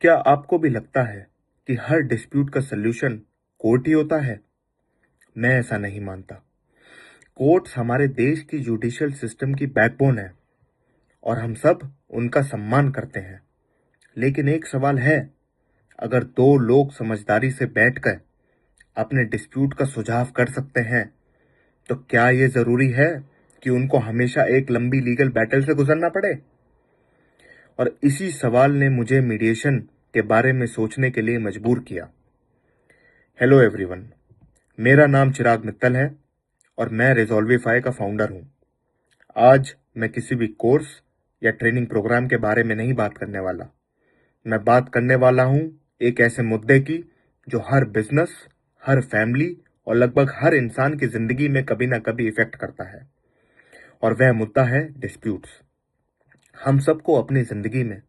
क्या आपको भी लगता है कि हर डिस्प्यूट का सल्यूशन कोर्ट ही होता है? मैं ऐसा नहीं मानता। कोर्ट्स हमारे देश की जुडिशियल सिस्टम की बैकबोन है और हम सब उनका सम्मान करते हैं। लेकिन एक सवाल है, अगर दो लोग समझदारी से बैठकर अपने डिस्प्यूट का सुझाव कर सकते हैं, तो क्या यह जरूरी है कि उनको हमेशा एक लंबी लीगल बैटल से गुजरना पड़े? और इसी सवाल ने मुझे मीडिएशन के बारे में सोचने के लिए मजबूर किया। हेलो एवरीवन, मेरा नाम चिराग मित्तल है और मैं रिजॉल्विफाई का फाउंडर हूं। आज मैं किसी भी कोर्स या ट्रेनिंग प्रोग्राम के बारे में नहीं बात करने वाला। मैं बात करने वाला हूं एक ऐसे मुद्दे की जो हर बिजनेस, हर फैमिली और लगभग हर इंसान की जिंदगी में कभी ना कभी इफेक्ट करता है। और वह मुद्दा है डिस्प्यूट्स। हम सबको अपनी जिंदगी में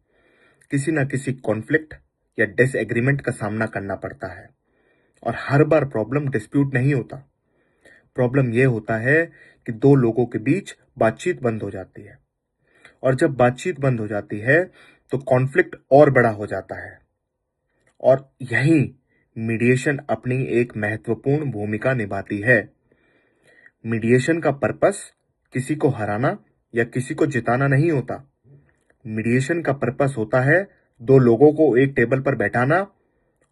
किसी ना किसी कॉन्फ्लिक्ट या डिसएग्रीमेंट का सामना करना पड़ता है। और हर बार प्रॉब्लम डिस्प्यूट नहीं होता। प्रॉब्लम यह होता है कि दो लोगों के बीच बातचीत बंद हो जाती है। और जब बातचीत बंद हो जाती है तो कॉन्फ्लिक्ट और बड़ा हो जाता है। और यहीं मीडिएशन अपनी एक महत्वपूर्ण भूमिका निभाती है। मीडिएशन का पर्पस किसी को हराना या किसी को जिताना नहीं होता। मीडिएशन का पर्पस होता है दो लोगों को एक टेबल पर बैठाना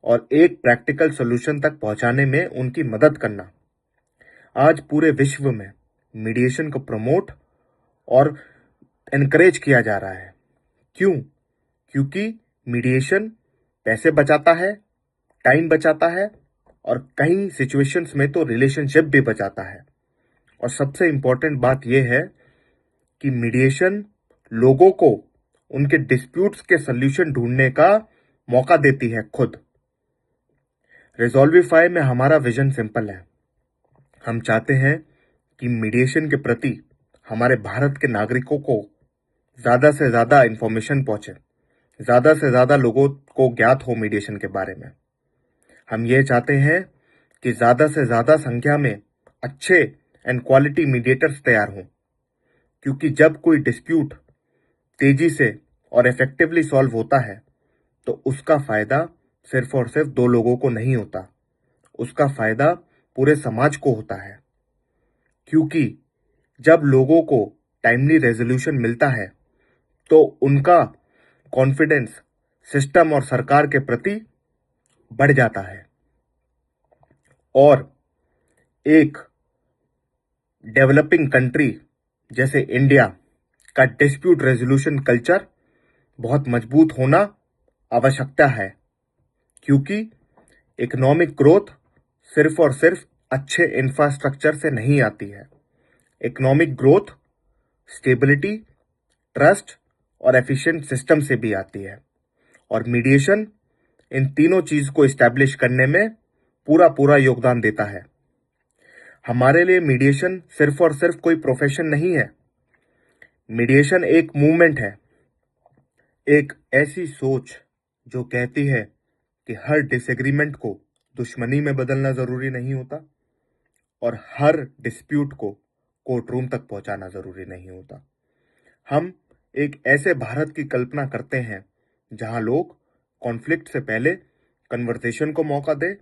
और एक प्रैक्टिकल सॉल्यूशन तक पहुंचाने में उनकी मदद करना। आज पूरे विश्व में मीडिएशन को प्रमोट और एनकरेज किया जा रहा है। क्यों? क्योंकि मीडिएशन पैसे बचाता है, टाइम बचाता है और कई सिचुएशंस में तो रिलेशनशिप भी बचाता है। और सबसे इंपॉर्टेंट बात यह है कि मीडिएशन लोगों को उनके डिस्प्यूट्स के सॉल्यूशन ढूंढने का मौका देती है खुद। रिजॉल्विफाई में हमारा विजन सिंपल है। हम चाहते हैं कि मीडिएशन के प्रति हमारे भारत के नागरिकों को ज्यादा से ज्यादा इंफॉर्मेशन पहुंचे, ज्यादा से ज्यादा लोगों को ज्ञात हो मीडिएशन के बारे में। हम ये चाहते हैं कि ज्यादा से ज्यादा संख्या में अच्छे एंड क्वालिटी मीडिएटर्स तैयार हों, क्योंकि जब कोई डिस्प्यूट तेजी से और इफेक्टिवली सॉल्व होता है तो उसका फायदा सिर्फ और सिर्फ दो लोगों को नहीं होता, उसका फायदा पूरे समाज को होता है। क्योंकि जब लोगों को टाइमली रेजोल्यूशन मिलता है तो उनका कॉन्फिडेंस सिस्टम और सरकार के प्रति बढ़ जाता है। और एक डेवलपिंग कंट्री जैसे इंडिया का डिस्प्यूट रेजोल्यूशन कल्चर बहुत मजबूत होना आवश्यकता है। क्योंकि इकोनॉमिक ग्रोथ सिर्फ और सिर्फ अच्छे इंफ्रास्ट्रक्चर से नहीं आती है। इकोनॉमिक ग्रोथ स्टेबिलिटी, ट्रस्ट और एफिशिएंट सिस्टम से भी आती है। और मीडिएशन इन तीनों चीज को एस्टैब्लिश करने में पूरा पूरा योगदान देता है। हमारे लिए मीडिएशन सिर्फ और सिर्फ कोई प्रोफेशन नहीं है। मीडिएशन एक मूवमेंट है, एक ऐसी सोच जो कहती है कि हर डिसएग्रीमेंट को दुश्मनी में बदलना जरूरी नहीं होता और हर डिस्प्यूट को कोर्ट रूम तक पहुंचाना जरूरी नहीं होता। हम एक ऐसे भारत की कल्पना करते हैं जहां लोग कॉन्फ्लिक्ट से पहले कन्वर्सेशन को मौका दें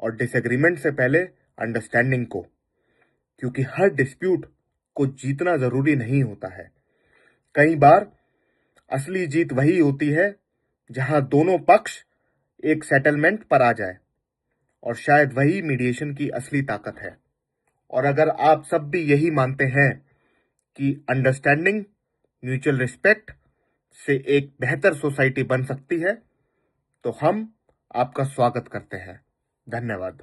और डिसएग्रीमेंट से पहले अंडरस्टैंडिंग को। क्योंकि हर डिस्प्यूट को जीतना जरूरी नहीं होता है। कई बार असली जीत वही होती है जहां दोनों पक्ष एक सेटलमेंट पर आ जाए। और शायद वही मीडिएशन की असली ताकत है। और अगर आप सब भी यही मानते हैं कि अंडरस्टैंडिंग, म्यूचुअल रिस्पेक्ट से एक बेहतर सोसाइटी बन सकती है, तो हम आपका स्वागत करते हैं। धन्यवाद।